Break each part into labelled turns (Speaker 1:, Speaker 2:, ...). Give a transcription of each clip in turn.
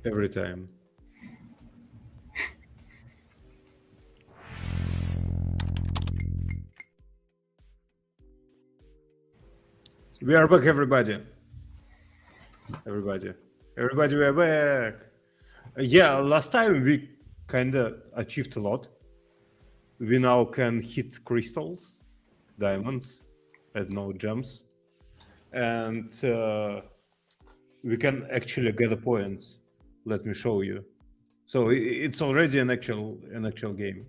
Speaker 1: every time. We are back, everybody. Everybody, we are back. Yeah, last time we kind of achieved a lot. We now can hit crystals, diamonds, and no gems, and we can actually get the points. Let me show you. So it's already an actual game.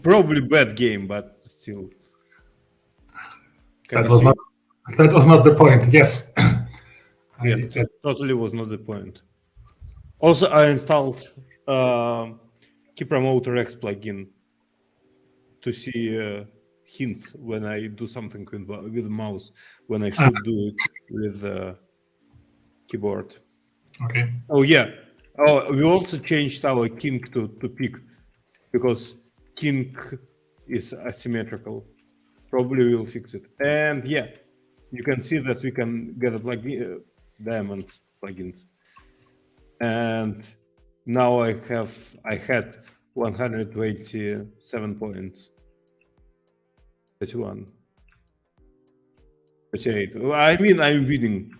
Speaker 1: Probably bad game, but still.
Speaker 2: That was not the point. Yes.
Speaker 1: Yeah, totally was not the point. Also, I installed Key Promoter X plugin to see hints when I do something with the mouse, when I should do it with the keyboard.
Speaker 2: Okay.
Speaker 1: Oh yeah. Oh, we also changed our king to pick because king is asymmetrical. Probably we'll fix it. And yeah, you can see that we can get a plugin, diamond plugins. And now I had 127 points. 31. 38. I mean, I'm winning.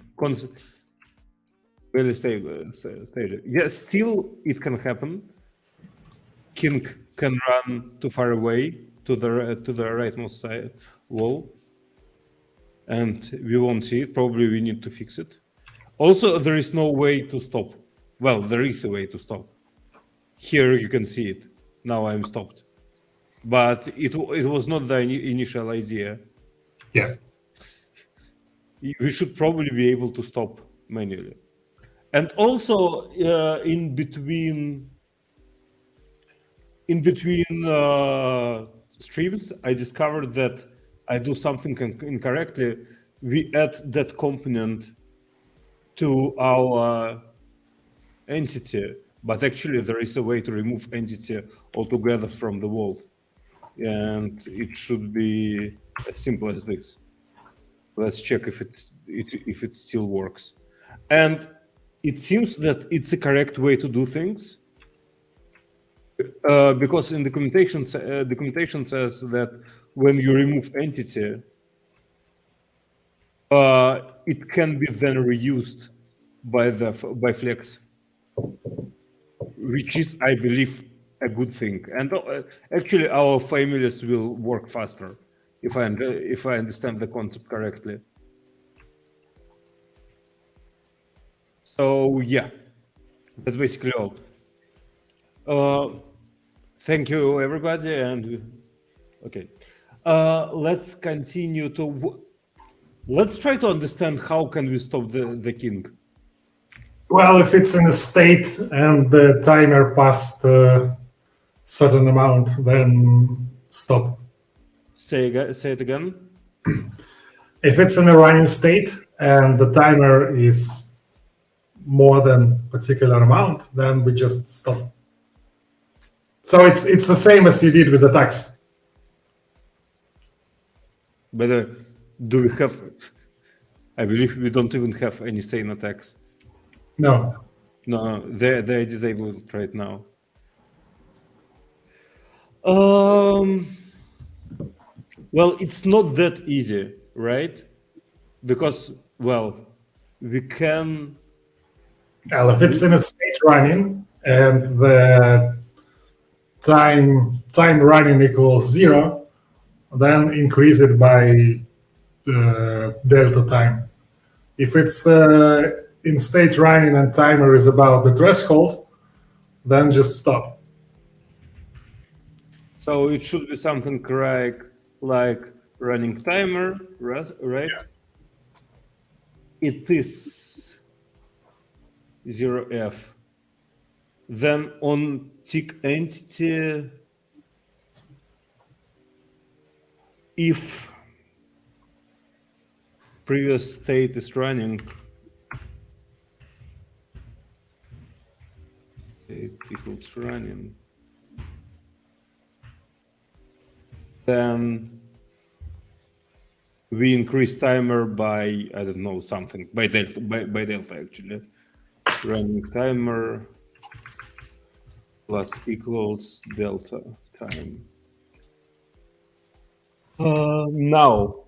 Speaker 1: Very stable stage. Yeah, still it can happen. King can run too far away to the rightmost side wall, and we won't see it. Probably we need to fix it. Also, there is no way to stop. Well, there is a way to stop. Here you can see it. Now I'm stopped. But it was not the initial idea.
Speaker 2: Yeah.
Speaker 1: We should probably be able to stop manually. And also in between streams, I discovered that I do something incorrectly. We add that component to our entity, but actually there is a way to remove entity altogether from the world, and it should be as simple as this. Let's check if it still works. And it seems that it's the correct way to do things, because in the documentation says that when you remove entity, it can be then reused by Flex, which is, I believe, a good thing. And actually, our families will work faster if I understand the concept correctly. So yeah, that's basically all. Thank you, everybody, and okay, let's continue to. Let's try to understand how can we stop the king.
Speaker 2: Well, if it's in a state and the timer passed a certain amount, then stop.
Speaker 1: Say it again.
Speaker 2: If it's in a running state and the timer is more than particular amount, then we just stop. So it's the same as you did with the tax.
Speaker 1: But do we have? I believe we don't even have any sane attacks.
Speaker 2: No.
Speaker 1: No, they're disabled right now. Well, it's not that easy, right? Because, well, we can.
Speaker 2: Well, if it's in a state running and the time running equals 0, then increase it by delta time. If it's in state running and timer is about the threshold, then just stop.
Speaker 1: So it should be something like running timer, right? Yeah. It is 0f. Then on tick entity, if previous state is running, state equals running, then we increase timer by, I don't know, something, by delta actually. running timer plus equals delta time. Now,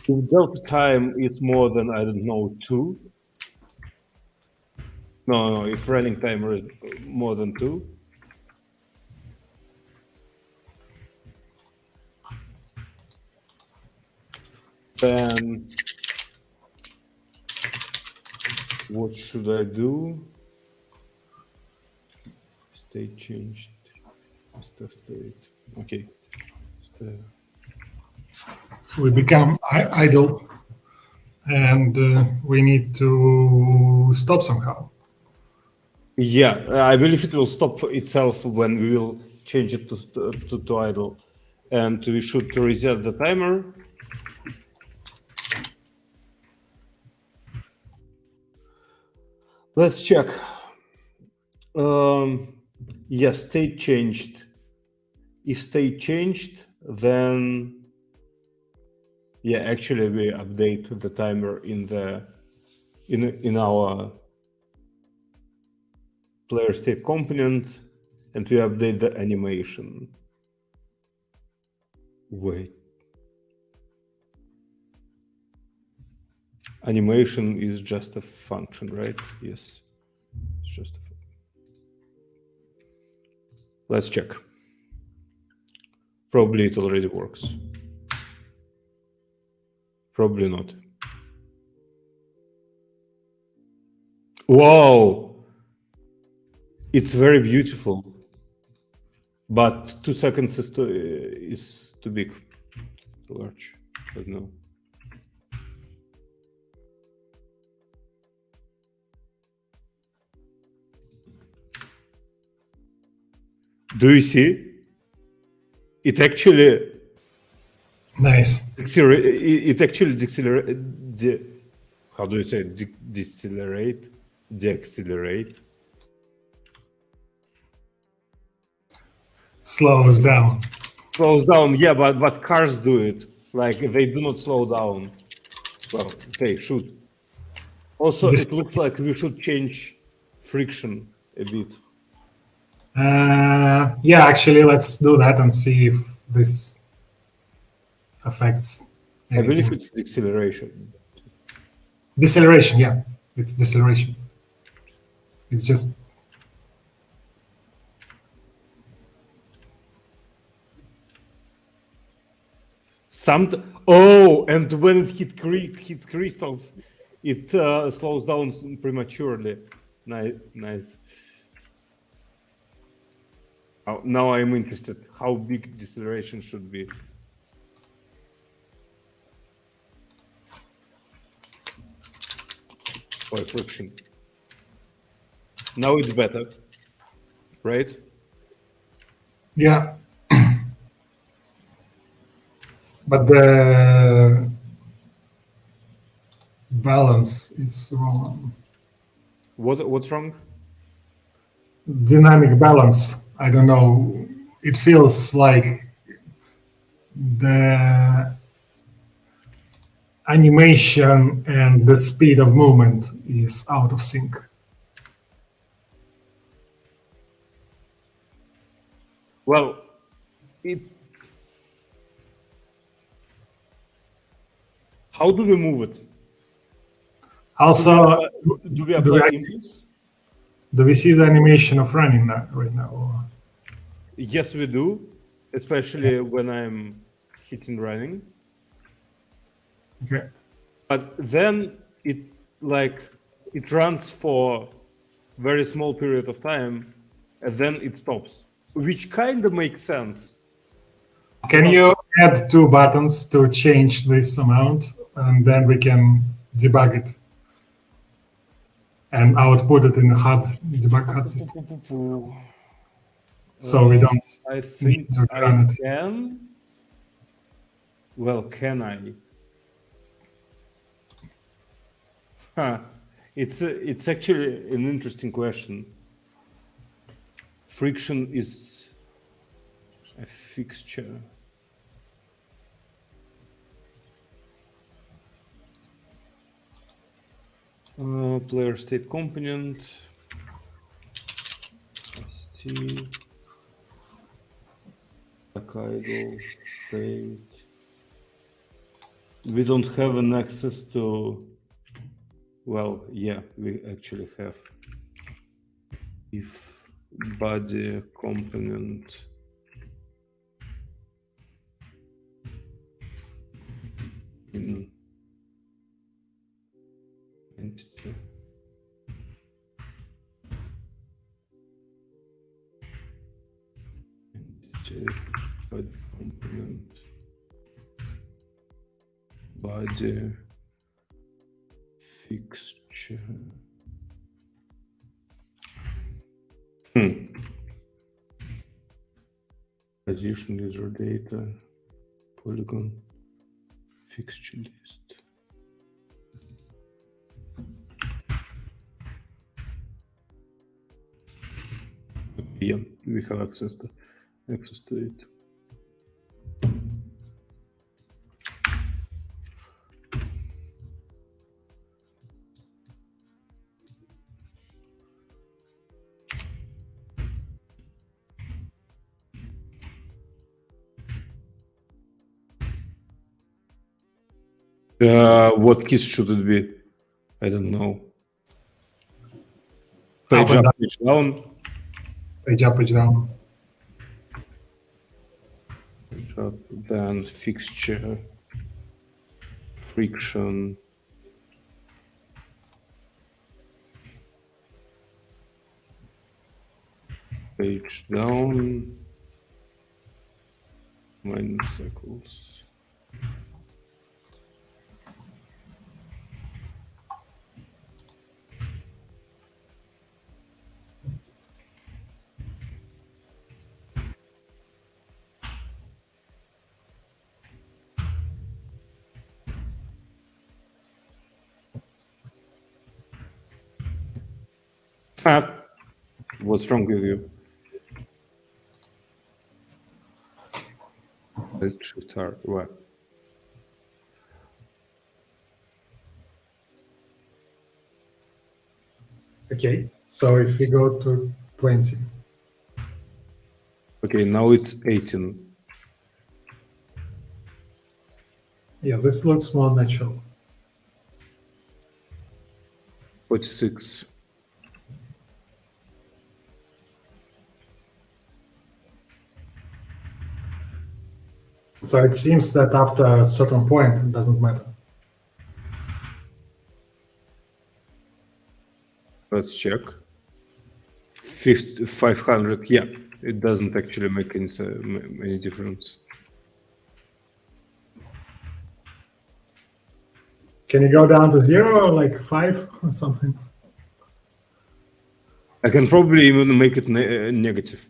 Speaker 1: if delta time is more than, I don't know, 2. No, if running timer is more than 2, then what should I do? State changed. Master state. Okay.
Speaker 2: We become idle, and we need to stop somehow.
Speaker 1: Yeah, I believe it will stop itself when we will change it to idle. And we should reset the timer. Let's check. Yes, state changed. If state changed, then yeah, actually we update the timer in our player state component, and we update the animation. Wait. Animation is just a function, right? Yes, it's just a function. Let's check. Probably it already works. Probably not. Wow! It's very beautiful, but 2 seconds is too big, too large. I don't know. Do you see? It actually
Speaker 2: Nice.
Speaker 1: it actually how do you say decelerate? Deaccelerate.
Speaker 2: Slows down.
Speaker 1: Slows down, yeah, but cars do it. Like they do not slow down. Well, they should. Also, it looks like we should change friction a bit.
Speaker 2: Yeah, actually, let's do that and see if this affects anything.
Speaker 1: I believe it's deceleration.
Speaker 2: Deceleration, yeah, it's deceleration. It's just
Speaker 1: And when it hits crystals, it slows down prematurely. Nice. Now I'm interested. How big deceleration should be? Or friction. Now it's better, right?
Speaker 2: yeah. But the balance is wrong.
Speaker 1: What's wrong?
Speaker 2: Dynamic balance. I don't know. It feels like the animation and the speed of movement is out of sync.
Speaker 1: Well, how do we move it?
Speaker 2: Also,
Speaker 1: do we apply impulse?
Speaker 2: Do we see the animation of running right now? Or?
Speaker 1: Yes, we do, especially when I'm hitting running.
Speaker 2: Okay.
Speaker 1: But then it runs for very small period of time, and then it stops, which kind of makes sense.
Speaker 2: Can you add 2 buttons to change this amount, and then we can debug it and output it in the debug HUD system? So we don't.
Speaker 1: I think I can. Well, can I? Huh. It's actually an interesting question. Friction is a fixture. Player state component. St. Idle state. We don't have an access to. Well, yeah, we actually have. If body component in entity. Body component body fixture. Position user data polygon fixture list. Yeah, we have access to it. What keys should it be? I don't know. Page up, page down.
Speaker 2: Page up, page down.
Speaker 1: Page up, then fixture, friction. Page down, minus equals. What's wrong with you? Shift R. What?
Speaker 2: Okay, so if we go to 20.
Speaker 1: Okay, now it's 18.
Speaker 2: Yeah, this looks more natural.
Speaker 1: 46.
Speaker 2: So it seems that after a certain point, it doesn't matter.
Speaker 1: Let's check. 500. Yeah, it doesn't actually make any difference.
Speaker 2: Can you go down to 0 or like 5 or something?
Speaker 1: I can probably even make it negative.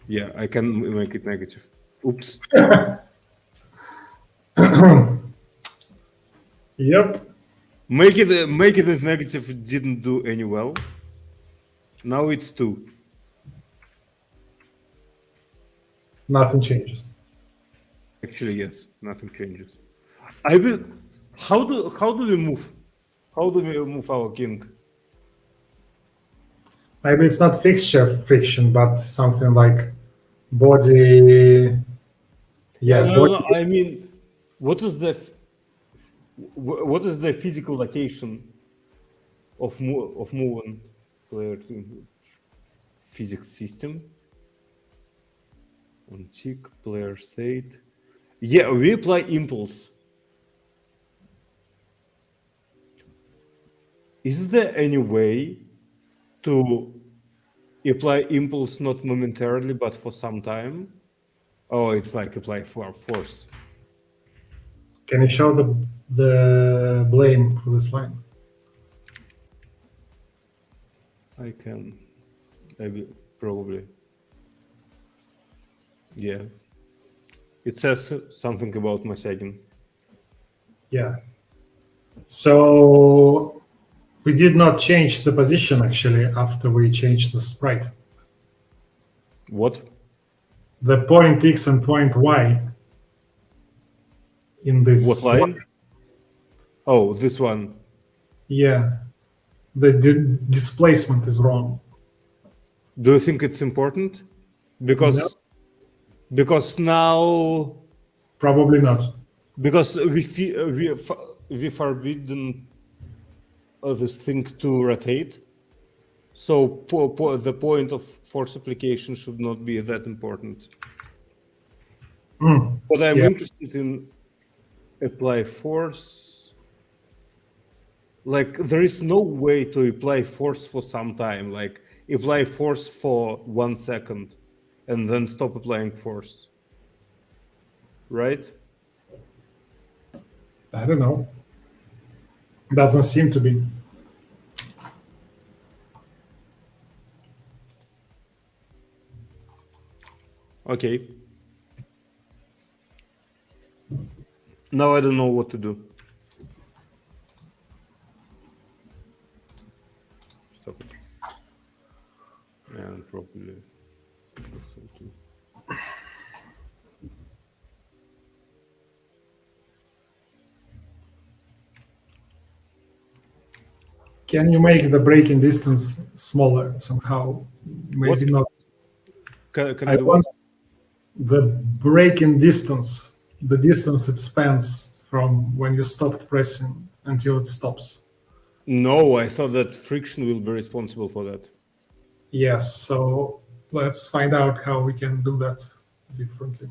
Speaker 1: Yeah, I can make it negative. Oops.
Speaker 2: Yep.
Speaker 1: Make it as negative didn't do any well. Now it's 2.
Speaker 2: Nothing changes.
Speaker 1: Actually, yes, nothing changes. I will. How do we move? How do we move our king?
Speaker 2: Maybe it's not fixture friction, but something like body. Yeah,
Speaker 1: No, I mean, what is the physical location of movement player to physics system? On tick player state. Yeah, we apply impulse. Is there any way to apply impulse not momentarily but for some time? Oh, it's like apply force.
Speaker 2: Can you show the blame for this line?
Speaker 1: I can. Maybe, probably. Yeah. It says something about massaging.
Speaker 2: Yeah. So we did not change the position actually after we changed the sprite.
Speaker 1: What?
Speaker 2: The point X and point Y in this.
Speaker 1: What line? Oh, this one.
Speaker 2: Yeah, the displacement is wrong.
Speaker 1: Do you think it's important? Because
Speaker 2: No.
Speaker 1: because now
Speaker 2: Probably not.
Speaker 1: because we forbidden this thing to rotate. So the point of force application should not be that important. But I'm interested in apply force. Like there is no way to apply force for some time. Like apply force for 1 second and then stop applying force. Right?
Speaker 2: I don't know. Doesn't seem to be.
Speaker 1: Okay. Now I don't know what to do. Stop it. And probably.
Speaker 2: Can you make the braking distance smaller somehow? Maybe not.
Speaker 1: Can
Speaker 2: I
Speaker 1: I do
Speaker 2: want
Speaker 1: what?
Speaker 2: the braking distance, the distance it spans from when you stopped pressing until it stops.
Speaker 1: No, I thought that friction will be responsible for that.
Speaker 2: Yes, so let's find out how we can do that differently.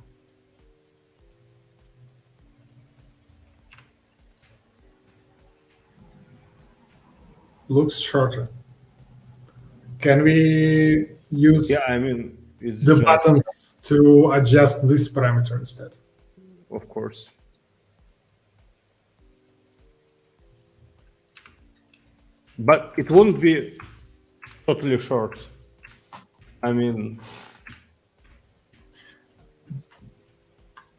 Speaker 2: Looks shorter. Can we use
Speaker 1: Yeah, I mean, it's
Speaker 2: the
Speaker 1: just,
Speaker 2: buttons to adjust this parameter instead?
Speaker 1: of course. But it won't be totally short. I mean,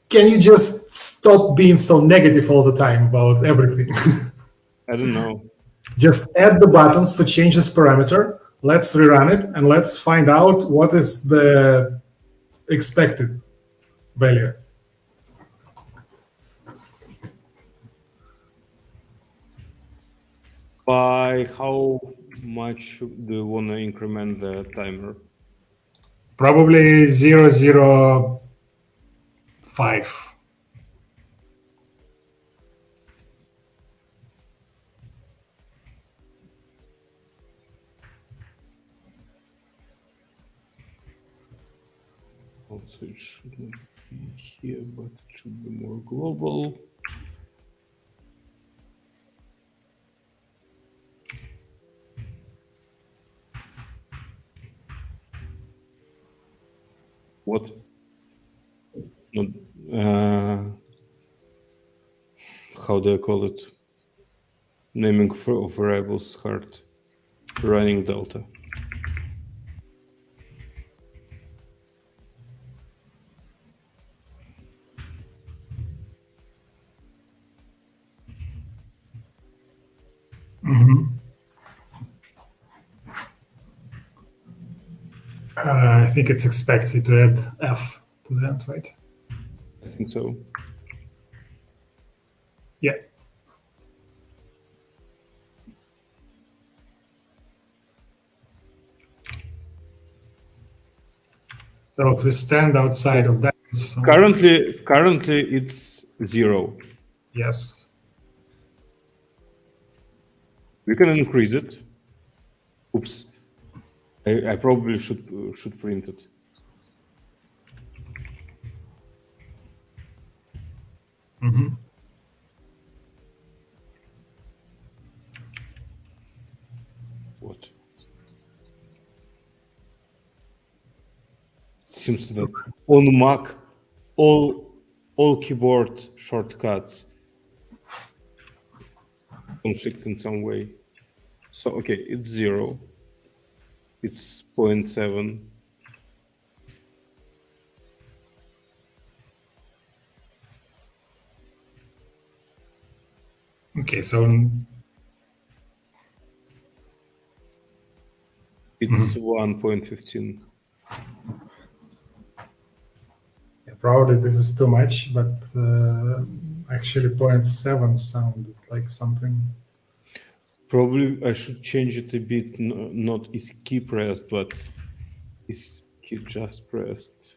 Speaker 2: Can you just stop being so negative all the time about everything?
Speaker 1: I don't know.
Speaker 2: Just add the buttons to change this parameter. Let's rerun it and let's find out what is the expected value.
Speaker 1: By how much do you want to increment the timer?
Speaker 2: Probably 0.005.
Speaker 1: Also, it shouldn't be here, but it should be more global. What? Not, how do I call it? Naming of variables hard. Running delta.
Speaker 2: I think it's expected to add F to the end, right?
Speaker 1: I think so.
Speaker 2: Yeah. So if we stand outside of that, so
Speaker 1: Currently it's 0.
Speaker 2: yes.
Speaker 1: We can increase it. Oops. I probably should print it. What? Seems that on Mac, all keyboard shortcuts conflict in some way. So okay, it's 0. It's 0.7.
Speaker 2: Okay, so
Speaker 1: it's 1.15.
Speaker 2: yeah, probably this is too much, but actually 0.7 sounded like something.
Speaker 1: Probably I should change it a bit. Not is key pressed, but is key just pressed.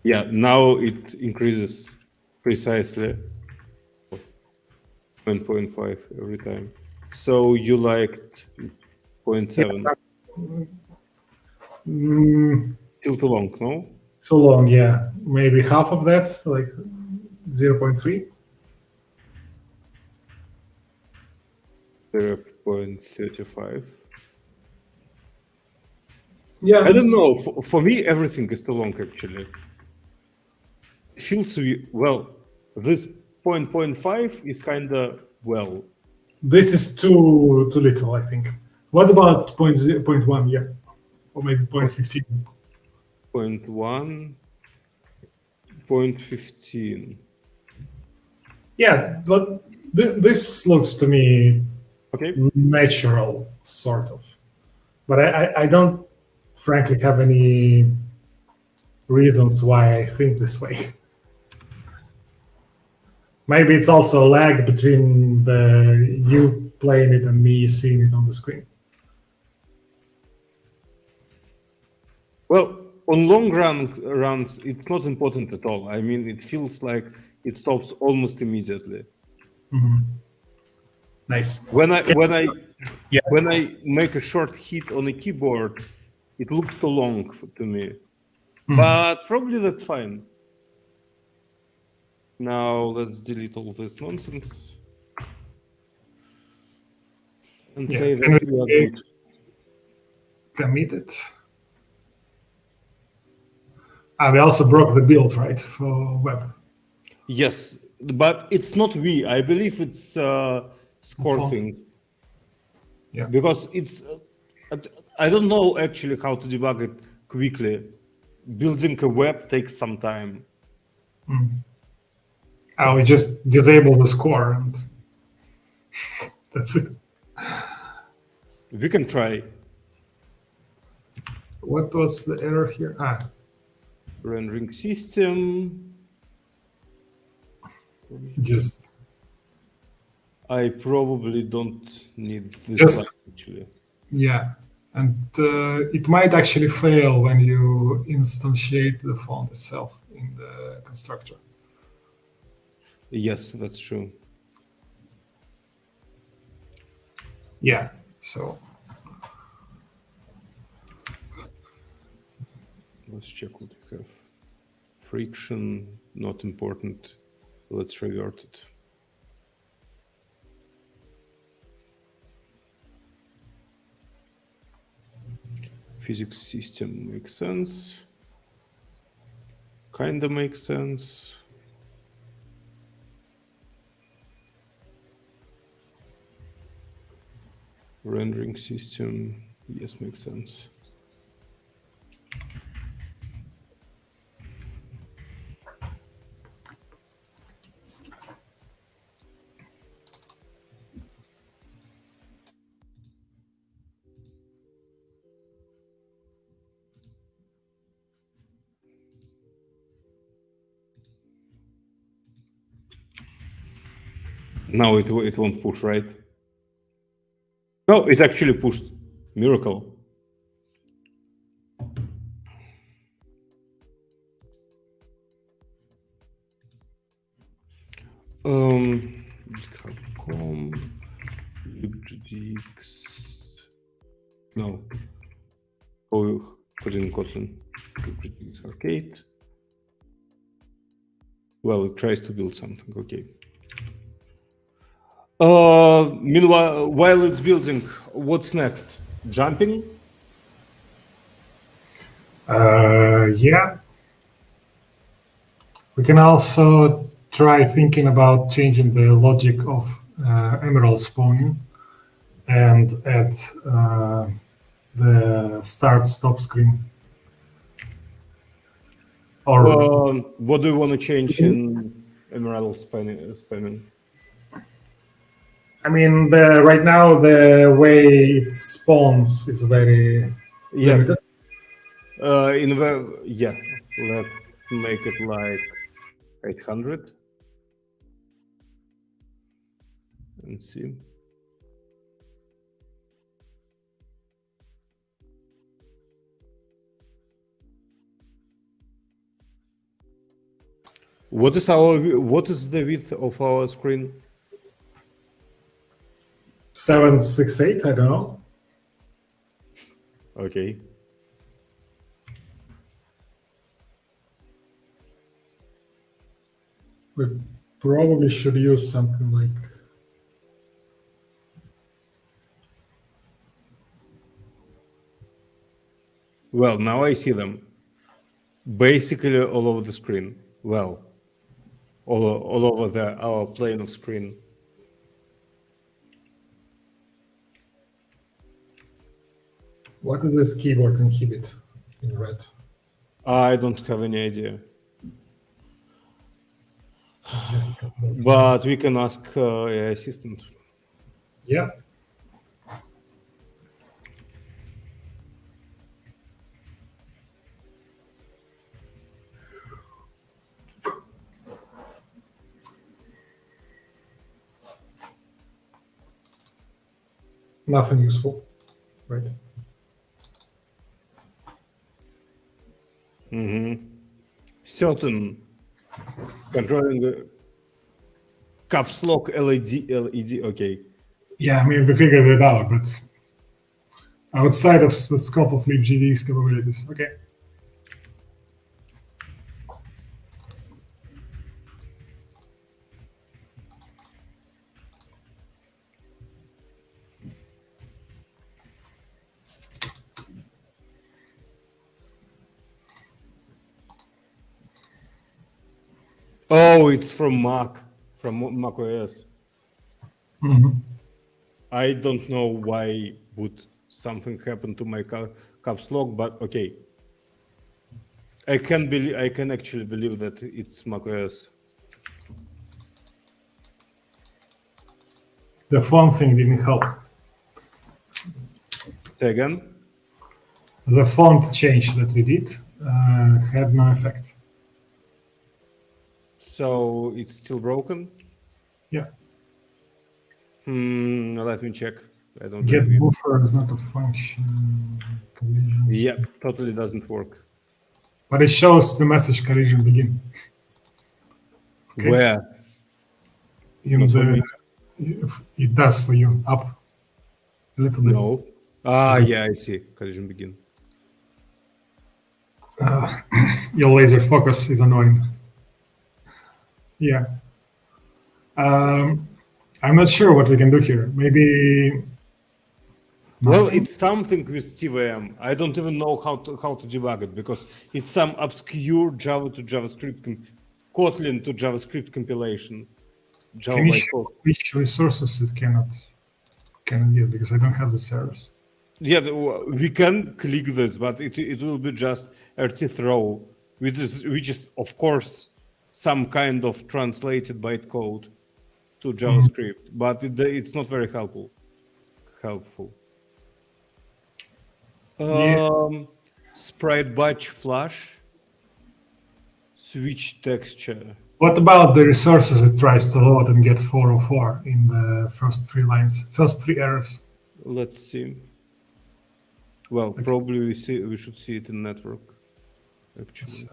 Speaker 1: Yeah, now it increases precisely 1.5 every time. So you liked 0.7. Still too long, no?
Speaker 2: So long, yeah. Maybe half of that, like 0.3.
Speaker 1: 0.35.
Speaker 2: Yeah.
Speaker 1: I don't know. For me, everything is too long, actually. It feels well. This 0.5 is kind of well.
Speaker 2: This is too little, I think. What about 0.1? Yeah, or maybe 0.15.
Speaker 1: 0.1, 0.15.
Speaker 2: Yeah, but this looks to me
Speaker 1: Okay.
Speaker 2: natural, sort of. But I don't, frankly, have any reasons why I think this way. Maybe it's also a lag between you playing it and me seeing it on the screen.
Speaker 1: Well, on long runs, it's not important at all. I mean, it feels like it stops almost immediately.
Speaker 2: Nice.
Speaker 1: When I make a short hit on a keyboard, it looks too long to me. But probably that's fine. Now let's delete all this nonsense and say that we are good.
Speaker 2: Commit it. We also broke the build, right, for web.
Speaker 1: Yes, but it's not we. I believe it's score thing.
Speaker 2: Yeah.
Speaker 1: Because it's I don't know actually how to debug it quickly. Building a web takes some time.
Speaker 2: We just disable the score and that's it.
Speaker 1: We can try.
Speaker 2: What was the error here?
Speaker 1: Rendering system.
Speaker 2: Just.
Speaker 1: I probably don't need this
Speaker 2: Just,
Speaker 1: actually.
Speaker 2: Yeah, and it might actually fail when you instantiate the font itself in the constructor.
Speaker 1: Yes, that's true.
Speaker 2: Yeah, so.
Speaker 1: Let's check what we have. Friction, not important. Let's revert it. Physics system makes sense. Kinda makes sense. Rendering system, yes, makes sense. Now it won't push, right? No, it actually pushed. Miracle. GitHub.com, libktx. No. Oh, Koding Kotlin. libktx arcade. Well, it tries to build something. Okay. Meanwhile, while it's building, what's next? Jumping?
Speaker 2: Yeah. We can also try thinking about changing the logic of emerald spawning and add the start-stop screen. Or
Speaker 1: what do you want to change in emerald spamming?
Speaker 2: I mean, right now the way it spawns is very
Speaker 1: Yeah.
Speaker 2: limited.
Speaker 1: Let's make it like 800 and see. What is the width of our screen?
Speaker 2: 768, I don't know.
Speaker 1: Okay.
Speaker 2: We probably should use something like.
Speaker 1: Well, now I see them. Basically all over the screen. Well, all over our plane of screen.
Speaker 2: What is this keyboard inhibit in red?
Speaker 1: I don't have any idea.
Speaker 2: Just
Speaker 1: But we can ask AI assistant.
Speaker 2: yeah. Nothing useful, right?
Speaker 1: Certain controlling the caps lock LED. Okay.
Speaker 2: Yeah, I mean, we figured it out, but outside of the scope of libktx capabilities. Okay.
Speaker 1: Oh, it's from Mac OS. I don't know why would something happen to my caps lock, but okay. I can actually believe that it's Mac OS.
Speaker 2: The font thing didn't help.
Speaker 1: Say again?
Speaker 2: The font change that we did had no effect.
Speaker 1: So it's still broken?
Speaker 2: Yeah.
Speaker 1: Let me check. I don't
Speaker 2: Get
Speaker 1: agree.
Speaker 2: buffer is not a function. Collisions.
Speaker 1: Yeah, totally doesn't work.
Speaker 2: But it shows the message collision begin. Okay.
Speaker 1: Where?
Speaker 2: In
Speaker 1: Not for
Speaker 2: the,
Speaker 1: me.
Speaker 2: it does for you up a little bit.
Speaker 1: No. Yeah, I see. Collision begin.
Speaker 2: Your laser focus is annoying. Yeah. I'm not sure what we can do here. Maybe.
Speaker 1: Well,
Speaker 2: nothing?
Speaker 1: it's something with TVM. I don't even know how to debug it because it's some obscure Java to JavaScript, Kotlin to JavaScript compilation. Java
Speaker 2: Can you
Speaker 1: by
Speaker 2: show
Speaker 1: code.
Speaker 2: which resources it cannot get, because I don't have the servers.
Speaker 1: Yeah, we can click this, but it will be just RT throw, which is of course some kind of translated bytecode to JavaScript, but it's not very helpful.
Speaker 2: Yeah.
Speaker 1: Sprite batch flash, switch texture.
Speaker 2: What about the resources it tries to load and get 404 in the first 3 lines, first 3 errors?
Speaker 1: Let's see. Well, probably we should see it in network. Actually,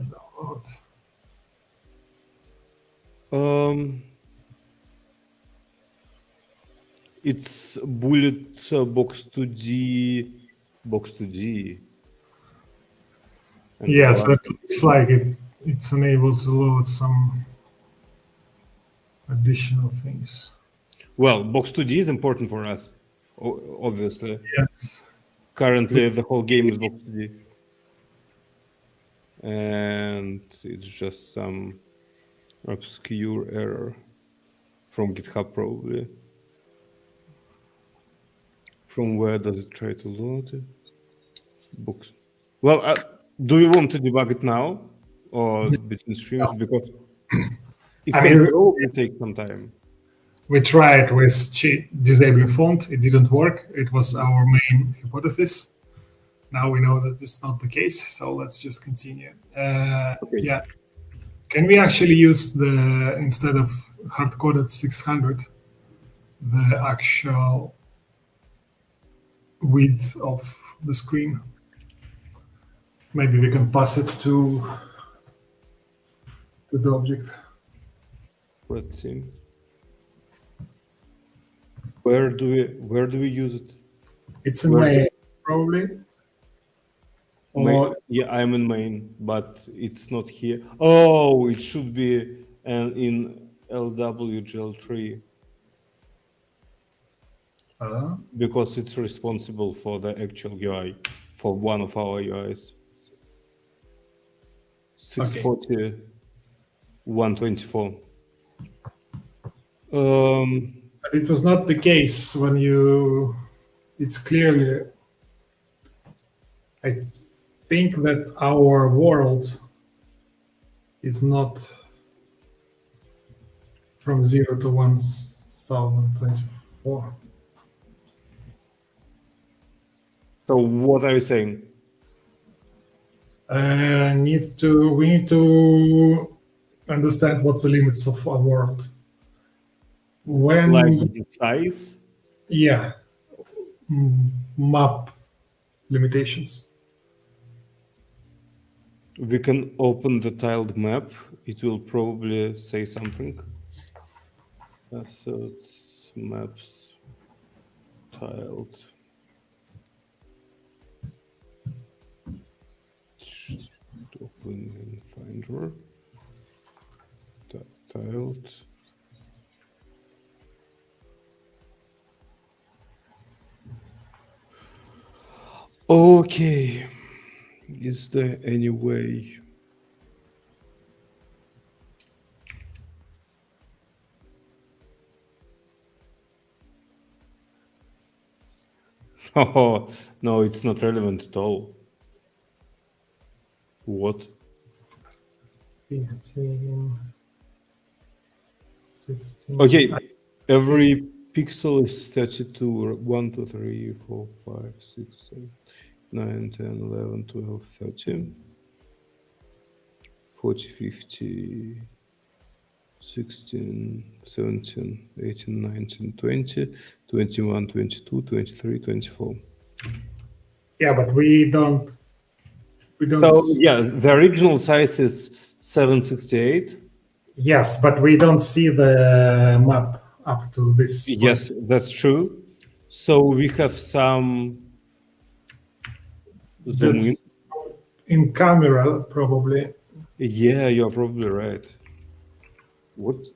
Speaker 1: it's bullet box2d.
Speaker 2: Yeah, so it looks like it's unable to load some additional things.
Speaker 1: Well, box2d is important for us, obviously.
Speaker 2: Yes.
Speaker 1: Currently, the whole game is box2d. And it's just some obscure error from GitHub, probably. From where does it try to load it? Books. Well, do you want to debug it now or between streams? Because it can probably take some time.
Speaker 2: we tried with disabling font. It didn't work. It was our main hypothesis. Now we know that it's not the case, so let's just continue.
Speaker 1: Okay.
Speaker 2: Yeah. Can we actually use instead of hard-coded 600, the actual width of the screen? Maybe we can pass it to the object.
Speaker 1: Let's see. Where do we use it?
Speaker 2: It's in main, probably.
Speaker 1: Yeah, I'm in main, but it's not here. Oh, it should be in LWGL3 because it's responsible for the actual UI for one of our UIs. 640, 124.
Speaker 2: But it was not the case when it's clearly, I think that our world is not from 0 to 1024.
Speaker 1: So what are you saying?
Speaker 2: We need to understand what's the limits of our world. When
Speaker 1: like the size?
Speaker 2: Yeah, map limitations.
Speaker 1: We can open the tiled map. It will probably say something. Assets, maps, tiled. Open in Finder. Tiled. Okay. Is there any way? Oh, no, it's not relevant at all. What?
Speaker 2: 15, 16.
Speaker 1: Okay, every pixel is 32, 1, 2, 3, 4, 5, 6, 7, 9, 10, 11, 12, 13, 40, 50, 16, 17, 18, 19, 20, 21, 22, 23, 24.
Speaker 2: Yeah, but we don't.
Speaker 1: So yeah, the original size is 768.
Speaker 2: Yes, but we don't see the map up to this.
Speaker 1: Yes, that's true. So we have some zoom
Speaker 2: in camera, probably.
Speaker 1: Yeah, you're probably right. What?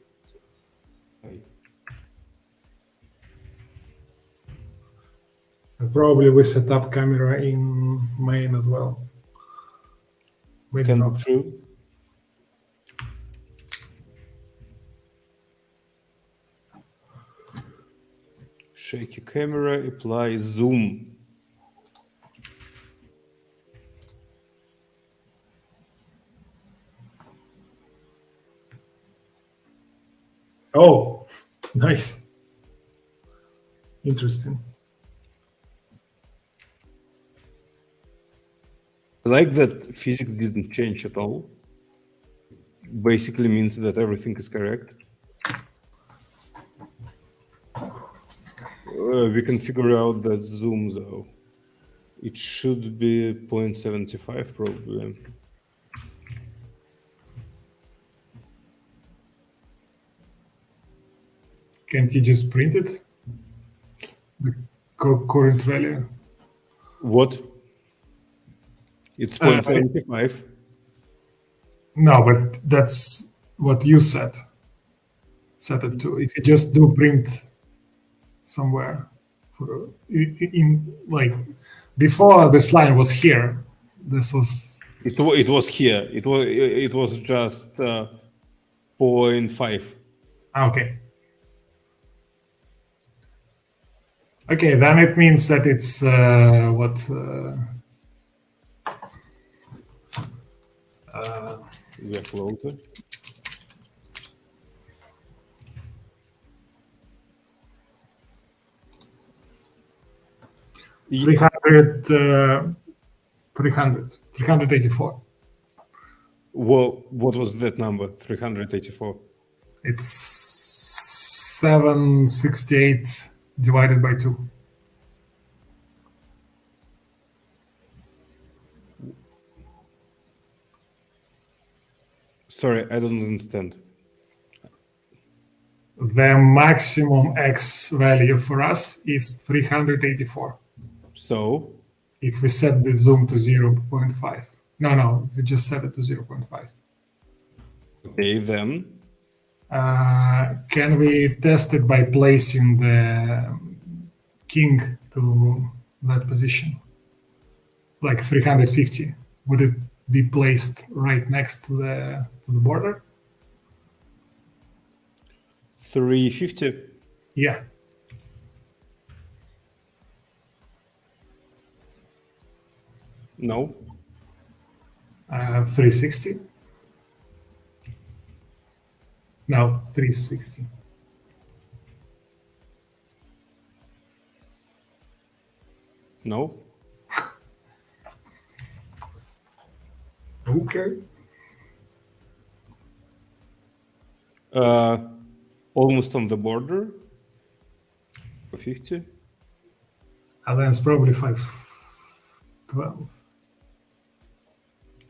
Speaker 2: Probably we set up camera in main as well. Maybe
Speaker 1: Can
Speaker 2: not.
Speaker 1: be true. Shaky camera, apply zoom.
Speaker 2: Oh, nice. Interesting.
Speaker 1: I like that physics didn't change at all. Basically means that everything is correct. We can figure out that zoom though. It should be 0.75 probably.
Speaker 2: Can't you just print it? The current value.
Speaker 1: What? It's 0.75.
Speaker 2: No, but that's what you set it to. If you just do print somewhere in like before this line was here, this was
Speaker 1: it was here. It was just 0.5.
Speaker 2: Okay. Okay, then it means that it's what
Speaker 1: we are closer.
Speaker 2: 384.
Speaker 1: Well, what was that number? 384.
Speaker 2: It's 768 divided by 2.
Speaker 1: Sorry, I don't understand.
Speaker 2: The maximum x value for us is 384.
Speaker 1: So
Speaker 2: If we set the zoom to 0.5. No, we just set it to 0.5.
Speaker 1: okay, then
Speaker 2: Can we test it by placing the king to that position? Like 350. Would it be placed right next to the border?
Speaker 1: 350.
Speaker 2: Yeah.
Speaker 1: No.
Speaker 2: 360. No, 360.
Speaker 1: No.
Speaker 2: Okay.
Speaker 1: Almost on the border. 50.
Speaker 2: And then it's probably 512.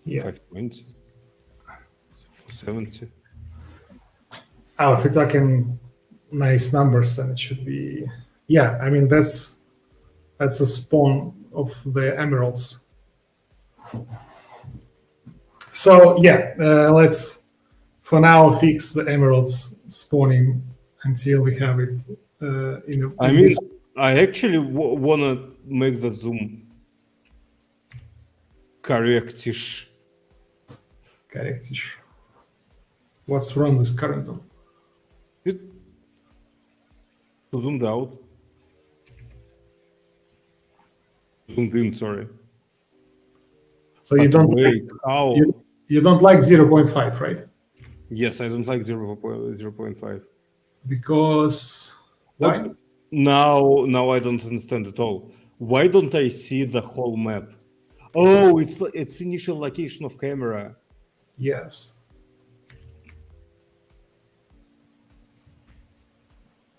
Speaker 2: Yeah.
Speaker 1: 520. 470.
Speaker 2: Oh, if we're talking nice numbers, then it should be. Yeah, I mean that's a spawn of the emeralds. So yeah, let's for now fix the emeralds spawning until we have it in.
Speaker 1: I mean, I actually wanna make the zoom correctish.
Speaker 2: Correctish. What's wrong with current zoom?
Speaker 1: It zoomed out. Zoomed in, sorry.
Speaker 2: So you
Speaker 1: But
Speaker 2: don't
Speaker 1: wait, how?
Speaker 2: you don't like 0.5, right?
Speaker 1: Yes, I don't like 0.5.
Speaker 2: Because why?
Speaker 1: But now I don't understand at all. Why don't I see the whole map? Oh, it's initial location of camera.
Speaker 2: Yes.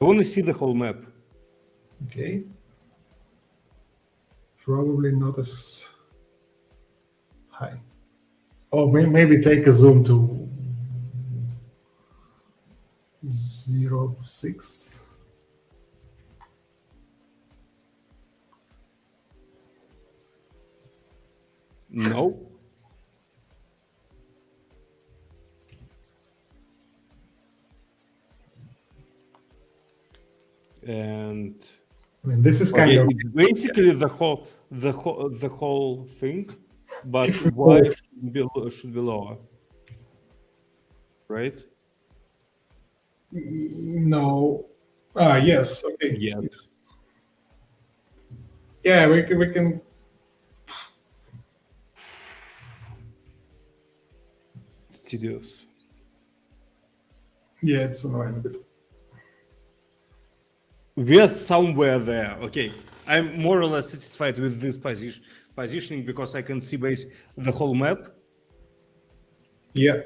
Speaker 1: I want to see the whole map.
Speaker 2: Okay. Probably not as high. Oh, maybe take a zoom to 0.6.
Speaker 1: No. And
Speaker 2: I mean, this is kind
Speaker 1: okay,
Speaker 2: of
Speaker 1: it's basically the whole thing, but
Speaker 2: If we
Speaker 1: why
Speaker 2: go-
Speaker 1: it should be lower, right?
Speaker 2: no. Yes. Okay.
Speaker 1: Yes.
Speaker 2: Yeah, we can.
Speaker 1: It's tedious.
Speaker 2: Yeah, it's annoying a bit.
Speaker 1: We are somewhere there. Okay, I'm more or less satisfied with this positioning because I can see the whole map.
Speaker 2: Yeah.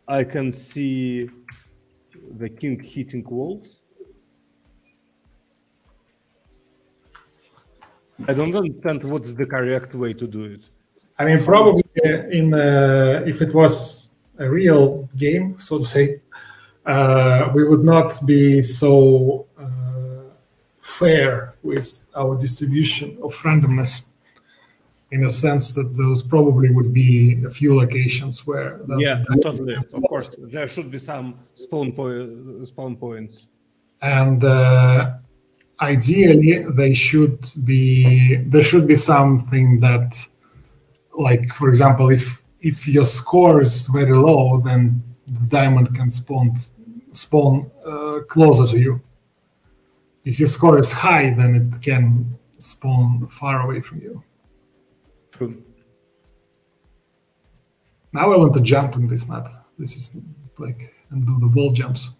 Speaker 1: I can see the king hitting walls. I don't understand what's the correct way to do it.
Speaker 2: I mean, probably if it was a real game, so to say, we would not be so fair with our distribution of randomness, in a sense that those probably would be a few locations where.
Speaker 1: Yeah, totally. Of course, there should be some spawn points.
Speaker 2: And ideally, there should be something that, like, for example, if your score is very low, then the diamond can spawn closer to you. If your score is high, then it can spawn far away from you.
Speaker 1: True.
Speaker 2: Now I want to jump in this map. This is like, and do the wall jumps.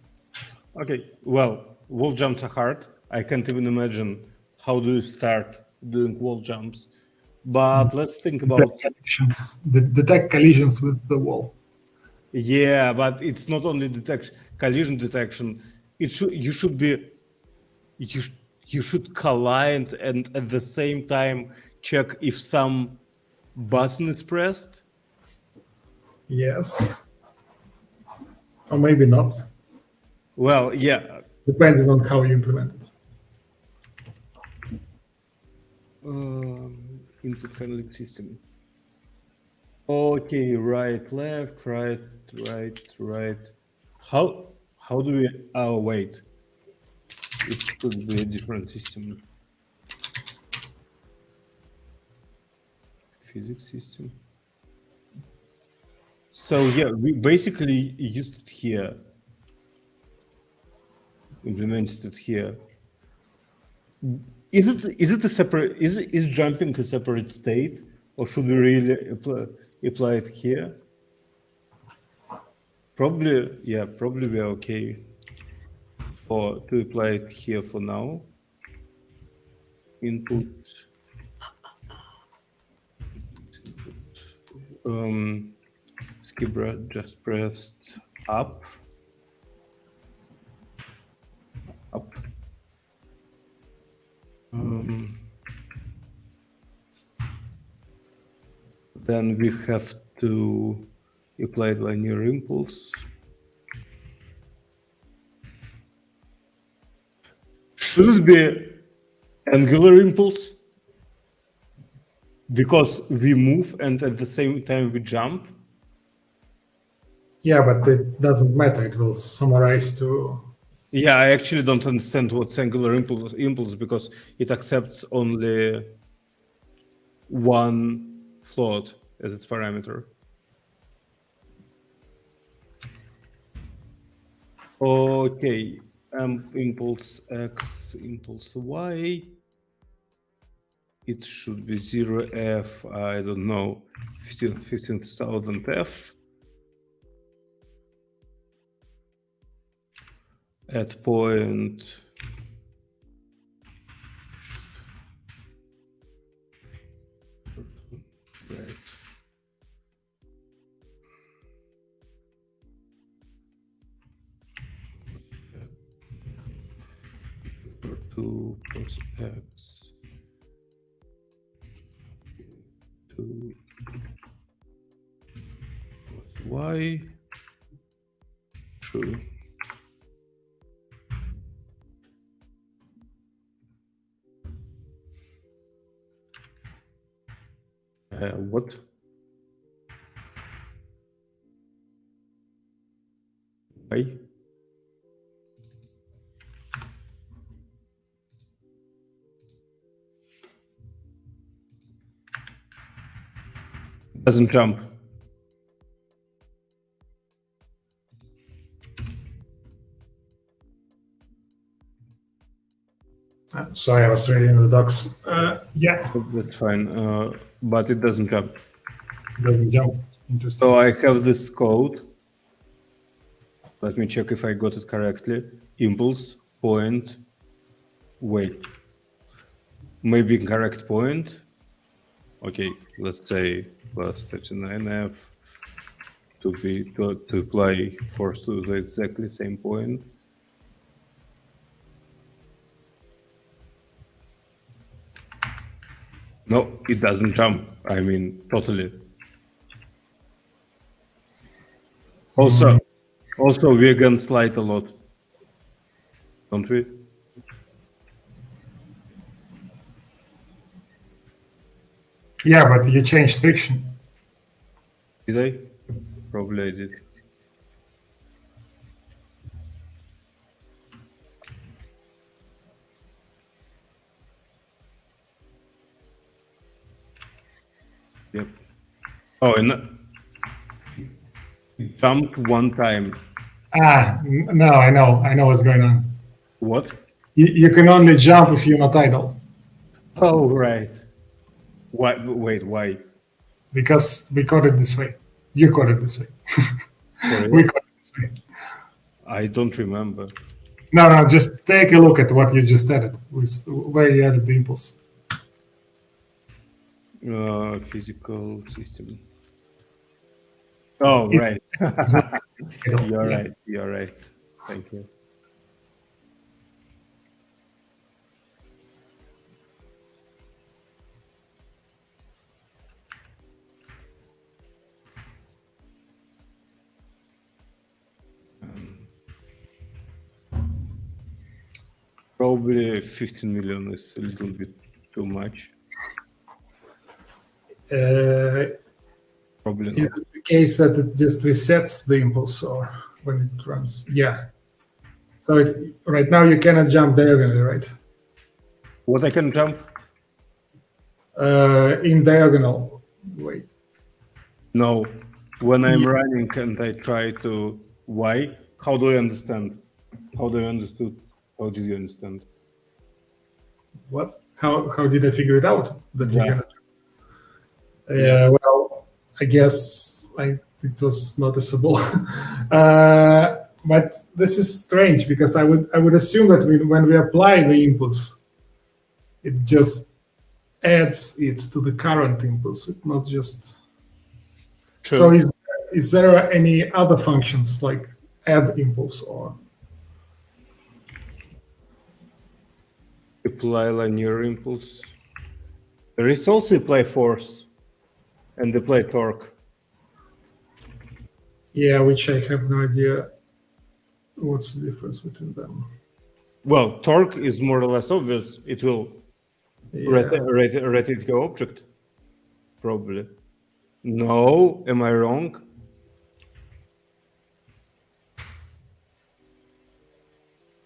Speaker 1: Okay, well, wall jumps are hard. I can't even imagine how do you start doing wall jumps. But let's think about
Speaker 2: detect collisions with the wall.
Speaker 1: Yeah, but it's not only collision detection. You should collide and at the same time check if some button is pressed.
Speaker 2: Yes. Or maybe not.
Speaker 1: Well, yeah.
Speaker 2: Depending on how you implement it.
Speaker 1: Input handling system. Okay, right, left, right. How do we? Oh, wait. It should be a different system. Physics system. So yeah, we basically used it here. Implemented it here. Is it a separate? Is jumping a separate state, or should we really apply it here? Probably, yeah. Probably we are okay to apply it here for now. Input. Skip just pressed up. Then we have to apply linear impulse. Should it be angular impulse? Because we move and at the same time we jump?
Speaker 2: Yeah, but it doesn't matter. It will summarize to...
Speaker 1: Yeah, I actually don't understand what's angular impulse because it accepts only one float as its parameter. Okay, impulse X, impulse Y. It should be 0F, I don't know, 15,000 F. At point right. Two plus X 2 plus Y true. What? Why? Doesn't jump.
Speaker 2: Sorry, I was reading the docs. Yeah.
Speaker 1: That's fine, but it doesn't jump.
Speaker 2: It doesn't jump. Interesting.
Speaker 1: So I have this code. Let me check if I got it correctly. Impulse, point, wait. Maybe incorrect point. Okay, let's say plus 39F to apply force to the exactly same point. No, it doesn't jump. I mean, totally. Also, we can slide a lot, don't we?
Speaker 2: Yeah, but you changed friction.
Speaker 1: Did I? Probably I did. Yep. Oh, and jumped one time.
Speaker 2: No, I know what's going on.
Speaker 1: What?
Speaker 2: You can only jump if you're not idle.
Speaker 1: Oh, right. Why? Wait, why?
Speaker 2: Because we code it this way. You code it this way. We code it this way.
Speaker 1: I don't remember.
Speaker 2: No, just take a look at what you just added, with where you added the impulse.
Speaker 1: Physical system. Oh, right.
Speaker 2: It's not physical.
Speaker 1: You're
Speaker 2: Yeah.
Speaker 1: right. You're right. Thank you. Probably 15 million is a little bit too much. Probably
Speaker 2: Is
Speaker 1: not.
Speaker 2: it the case that it just resets the impulse or when it runs? Yeah. So right now you cannot jump diagonally, right?
Speaker 1: What I can jump?
Speaker 2: In diagonal way.
Speaker 1: No. When I'm
Speaker 2: Yeah.
Speaker 1: running and I try to why? How do I understand? How do you understood? How did you understand?
Speaker 2: What? How did I figure it out that you
Speaker 1: Yeah.
Speaker 2: cannot?
Speaker 1: Yeah.
Speaker 2: Well, I guess it was noticeable. But this is strange because I would assume that when we apply the impulse, it just adds it to the current impulse, not just. So
Speaker 1: True.
Speaker 2: is there any other functions like add impulse or?
Speaker 1: Apply linear impulse. There is also apply force and apply torque.
Speaker 2: Yeah, which I have no idea what's the difference between them.
Speaker 1: Well, torque is more or less obvious. It will
Speaker 2: Yeah.
Speaker 1: rotate your object. Probably. No, am I wrong?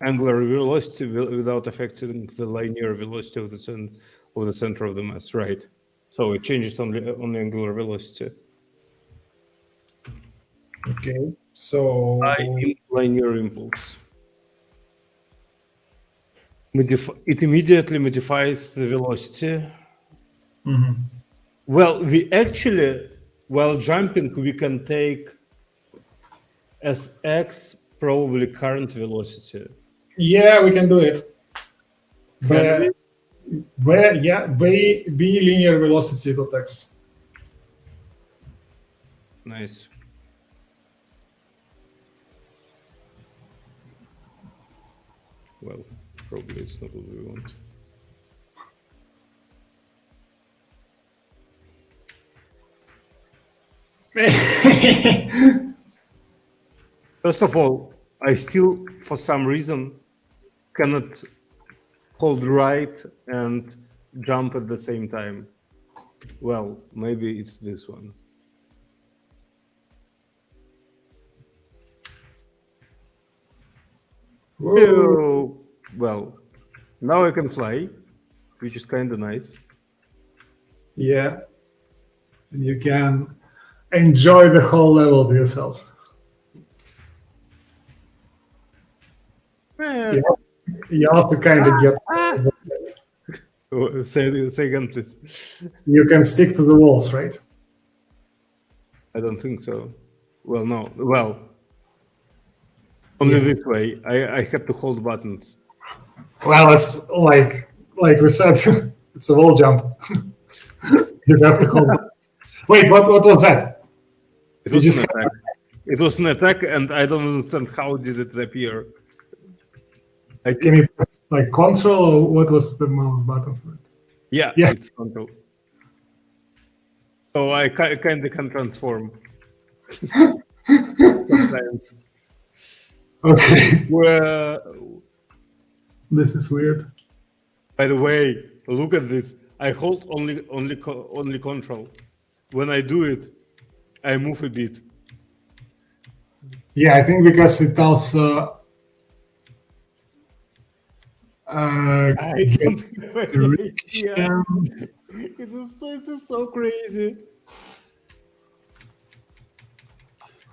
Speaker 1: Angular velocity without affecting the linear velocity of the center of the mass, right? So it changes only angular velocity.
Speaker 2: Okay. So
Speaker 1: I mean linear impulse. It immediately modifies the velocity.
Speaker 2: mhm.
Speaker 1: Well, we actually, while jumping, we can take as x probably current velocity.
Speaker 2: Yeah, we can do it.
Speaker 1: Can we?
Speaker 2: B linear velocity dot x.
Speaker 1: Nice. Well, probably it's not what we want. First of all, I still, for some reason, cannot hold right and jump at the same time. Well, maybe it's this one. Oh, well, now I can fly, which is kind of nice.
Speaker 2: Yeah, you can enjoy the whole level to yourself.
Speaker 1: Eh,
Speaker 2: You also kind of get.
Speaker 1: say again, please.
Speaker 2: You can stick to the walls, right?
Speaker 1: I don't think so. Well, no. Well, only
Speaker 2: Yeah.
Speaker 1: this way. I have to hold buttons.
Speaker 2: Well, it's like we said, it's a wall jump. You have to hold. Wait, what was that?
Speaker 1: It
Speaker 2: You
Speaker 1: was
Speaker 2: just
Speaker 1: an attack. It was an attack, and I don't understand how did it appear.
Speaker 2: can you press like control or what was the mouse button for it?
Speaker 1: Yeah,
Speaker 2: Yeah.
Speaker 1: it's control. So I kind of can transform. Sometimes.
Speaker 2: Okay.
Speaker 1: Well,
Speaker 2: This is weird.
Speaker 1: by the way, look at this. I hold only control. When I do it, I move a bit.
Speaker 2: Yeah, I think because it also
Speaker 1: I don't have any idea.
Speaker 2: direction.
Speaker 1: It is so crazy.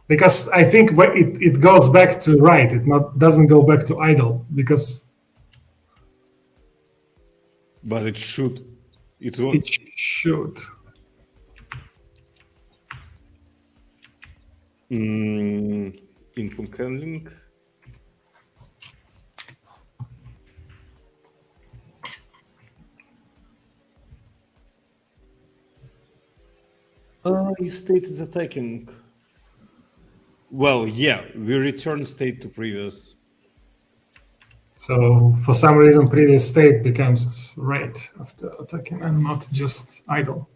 Speaker 2: Because I think it goes back to right. It doesn't go back to idle because
Speaker 1: But it should. It won't.
Speaker 2: it should.
Speaker 1: Input handling. If state is attacking, well, yeah, we return state to previous.
Speaker 2: So for some reason, previous state becomes right after attacking and not just idle.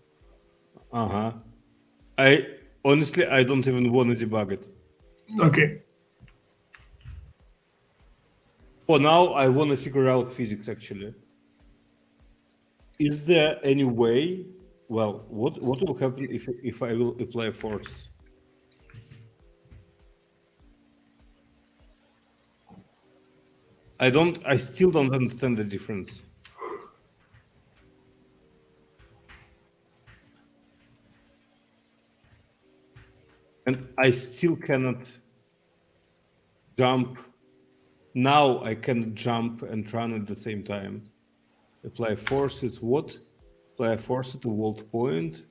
Speaker 1: I honestly, I don't even want to debug it.
Speaker 2: Okay.
Speaker 1: For now, I want to figure out physics actually. Is there any way? Well, what will happen if I will apply force? I still don't understand the difference. And I still cannot jump. Now I can jump and run at the same time. Apply force is what? Apply force at a volt point.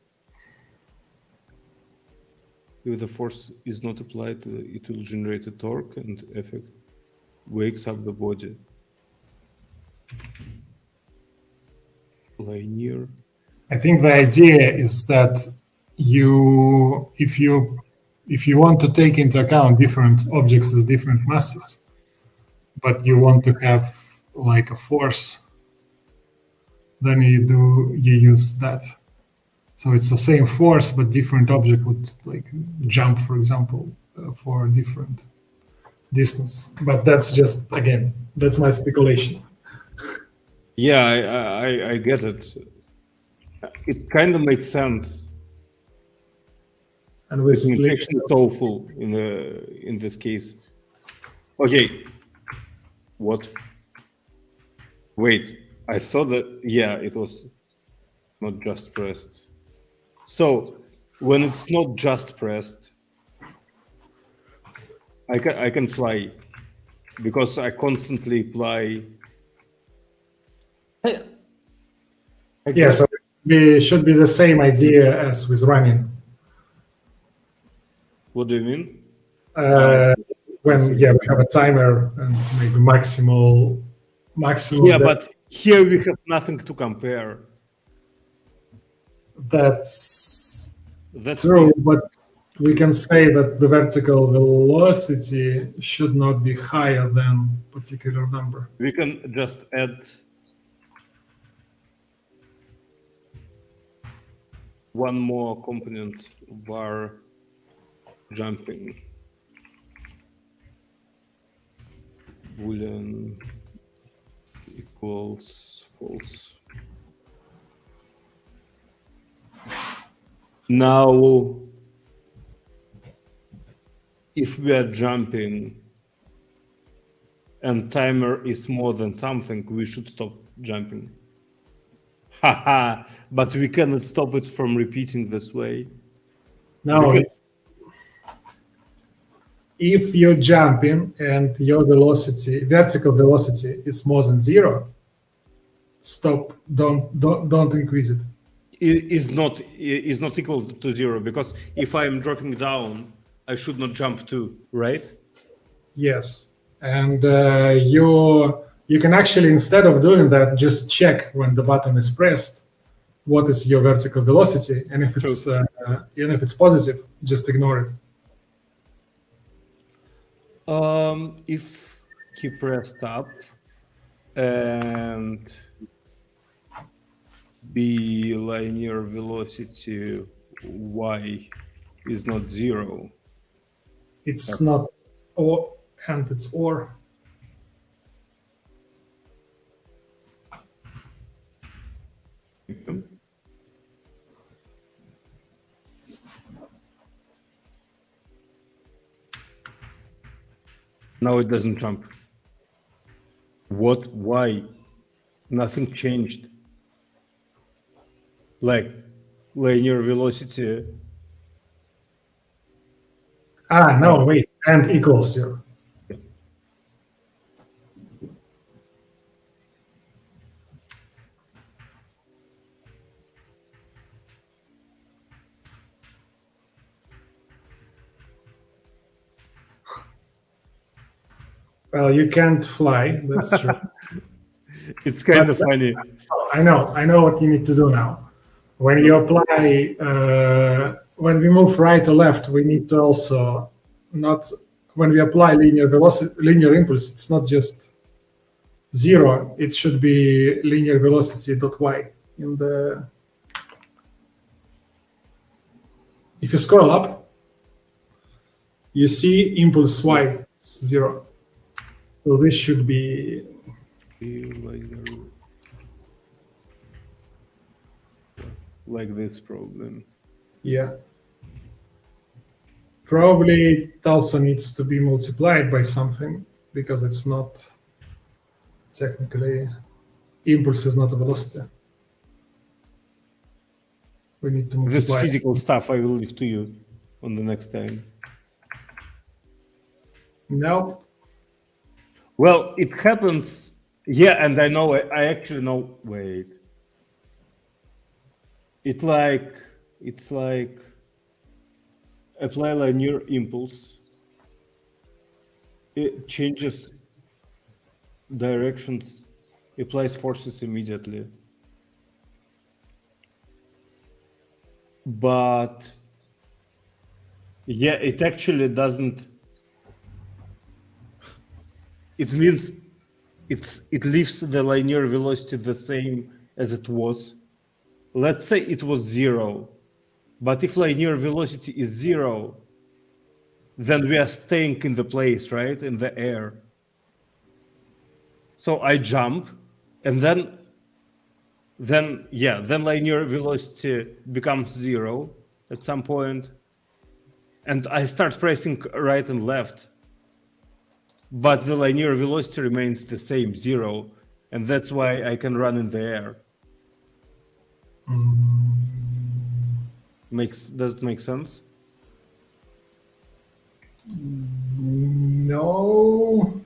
Speaker 1: If the force is not applied, it will generate a torque and effect wakes up the body. Linear.
Speaker 2: I think the idea is that if you want to take into account different objects as different masses, but you want to have like a force, then you use that. So it's the same force, but different object would like jump, for example, for a different distance. But that's just, again, that's my speculation.
Speaker 1: Yeah, I get it. It kind of makes sense.
Speaker 2: And with
Speaker 1: Implementation is awful in this case. Okay. What? Wait, I thought that, yeah, it was not just pressed. So when it's not just pressed, I can fly because I constantly apply.
Speaker 2: Yeah, so it should be the same idea as with running.
Speaker 1: What do you mean?
Speaker 2: When we have a timer and maybe maximum.
Speaker 1: Yeah, but here we have nothing to compare.
Speaker 2: That's true, but we can say that the vertical velocity should not be higher than a particular number.
Speaker 1: We can just add one more component var jumping. Boolean equals false. Now, if we are jumping and timer is more than something, we should stop jumping. Haha, but we cannot stop it from repeating this way.
Speaker 2: No, if you're jumping and your velocity, vertical velocity, is more than 0, stop. Don't increase it.
Speaker 1: It is not equal to 0 because if I am dropping down, I should not jump too, right?
Speaker 2: Yes, and you can actually, instead of doing that, just check when the button is pressed what is your vertical velocity, and if it's even if it's positive, just ignore it.
Speaker 1: If he pressed up and b linear velocity y is not 0.
Speaker 2: It's not or, and it's or.
Speaker 1: Now it doesn't jump. What? Why? Nothing changed. Like linear velocity.
Speaker 2: No, wait, and equals 0. Well, you can't fly, that's true.
Speaker 1: It's kind of funny.
Speaker 2: I know what you need to do now. When you apply when we move right or left, we need to also not, when we apply linear velocity, linear impulse, it's not just 0, it should be linear velocity dot y in the, if you scroll up, you see impulse y 0. So this should be
Speaker 1: like this problem.
Speaker 2: Yeah. Probably it also needs to be multiplied by something because it's not technically, impulse is not a velocity. We need to multiply.
Speaker 1: This physical stuff I will leave to you on the next time.
Speaker 2: No.
Speaker 1: Well, it happens. Yeah, and I know, I actually know, wait. It's like apply linear impulse. It changes directions, applies forces immediately. But yeah, it actually doesn't. It means it leaves the linear velocity the same as it was. Let's say it was 0, but if linear velocity is 0, then we are staying in the place, right, in the air. So I jump, and then linear velocity becomes 0 at some point, and I start pressing right and left, but the linear velocity remains the same, 0, and that's why I can run in the air. Does it make sense?
Speaker 2: No.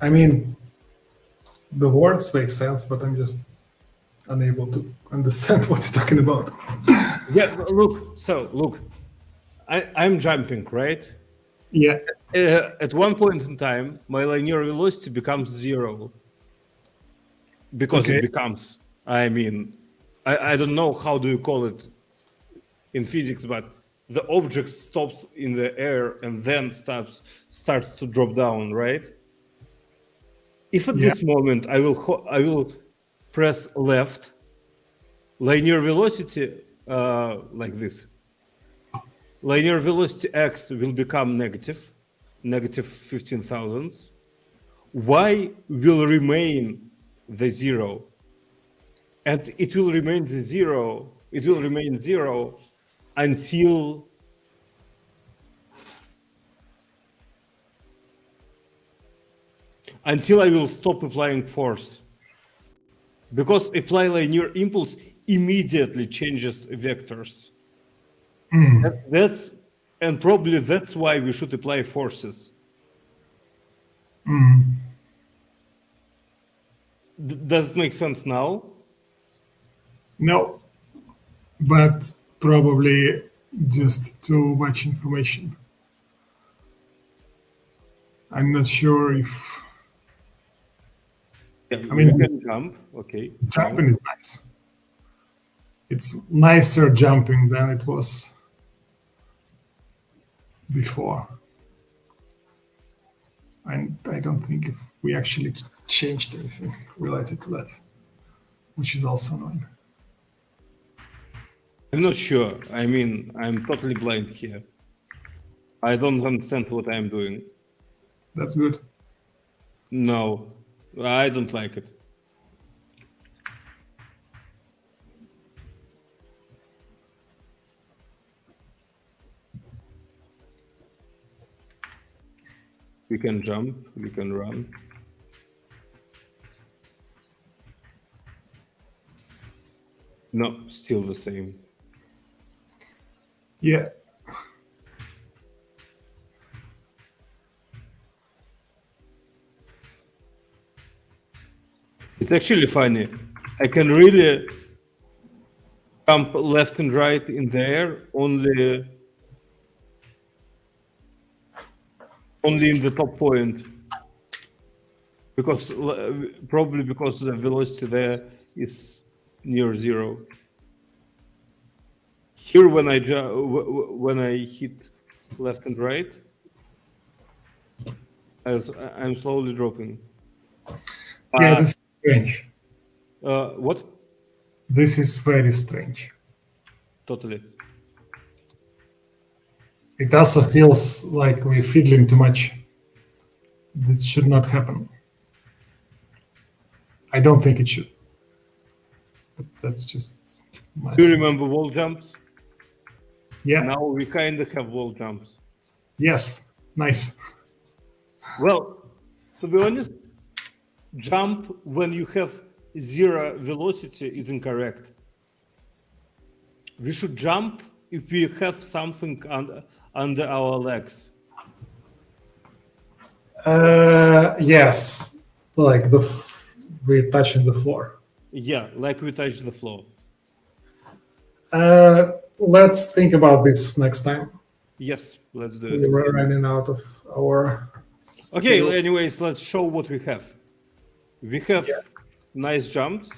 Speaker 2: I mean, the words make sense, but I'm just unable to understand what you're talking about.
Speaker 1: Yeah, look, I'm jumping, right?
Speaker 2: Yeah.
Speaker 1: At one point in time, my linear velocity becomes 0. Because
Speaker 2: Okay.
Speaker 1: it becomes, I mean, I don't know how do you call it in physics, but the object stops in the air and then starts to drop down, right? If at this moment I will press left, linear velocity like this, linear velocity x will become negative 15 thousandths. Y will remain the 0, and it will remain the 0. It will remain 0 until I will stop applying force, because apply linear impulse immediately changes vectors. And probably that's why we should apply forces. Does it make sense now?
Speaker 2: No, but probably just too much information. I'm not sure if.
Speaker 1: Yeah,
Speaker 2: I mean,
Speaker 1: we can jump. Okay.
Speaker 2: Jumping is nice. It's nicer jumping than it was before. And I don't think if we actually changed anything related to that, which is also annoying.
Speaker 1: I'm not sure. I mean, I'm totally blind here. I don't understand what I'm doing.
Speaker 2: That's good.
Speaker 1: No, I don't like it. We can jump, we can run. No, still the same.
Speaker 2: Yeah.
Speaker 1: It's actually funny. I can really jump left and right in the air only in the top point, because probably because the velocity there is near 0. Here, when I hit left and right, I'm slowly dropping.
Speaker 2: Yeah, this is strange.
Speaker 1: What?
Speaker 2: This is very strange.
Speaker 1: Totally.
Speaker 2: It also feels like we're fiddling too much. This should not happen. I don't think it should. But that's just my
Speaker 1: Do you remember wall jumps?
Speaker 2: Yeah.
Speaker 1: Now we kind of have wall jumps.
Speaker 2: Yes. Nice.
Speaker 1: Well, to be honest, jump when you have 0 velocity is incorrect. We should jump if we have something under our legs.
Speaker 2: Yes. Like we're touching the floor.
Speaker 1: Yeah, like we touch the floor.
Speaker 2: Let's think about this next time.
Speaker 1: Yes, let's do it.
Speaker 2: We're running out of our.
Speaker 1: Okay,
Speaker 2: skill.
Speaker 1: anyways, let's show what we have. We have nice jumps.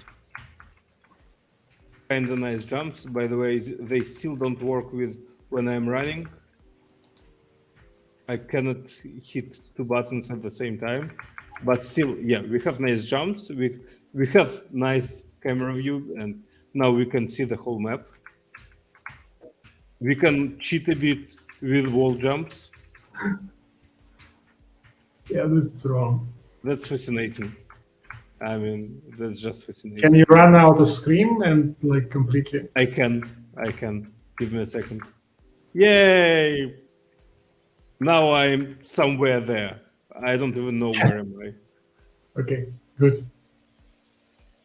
Speaker 1: Kind of nice jumps. By the way, they still don't work with when I'm running. I cannot hit 2 buttons at the same time. But still, yeah, we have nice jumps. We have nice camera view, and now we can see the whole map. We can cheat a bit with wall jumps.
Speaker 2: Yeah, this is wrong.
Speaker 1: That's fascinating. I mean, that's just fascinating.
Speaker 2: Can you run out of screen and like completely?
Speaker 1: I can. Give me a second. Yay! Now I'm somewhere there. I don't even know where am I.
Speaker 2: Okay, good.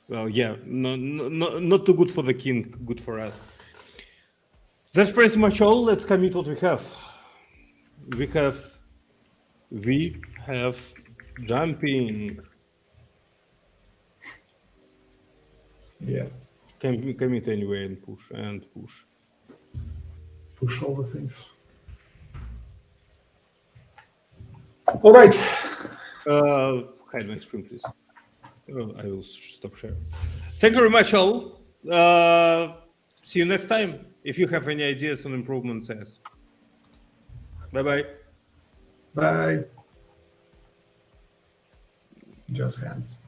Speaker 1: Well, yeah, not too good for the king, good for us. That's pretty much all. Let's commit what we have. We have jumping.
Speaker 2: Yeah,
Speaker 1: Commit anyway and push.
Speaker 2: push all the things. All right.
Speaker 1: Hide my screen, please. I will stop sharing. Thank you very much, all. See you next time. If you have any ideas on improvements, yes. Bye-bye.
Speaker 2: Bye. Just hands.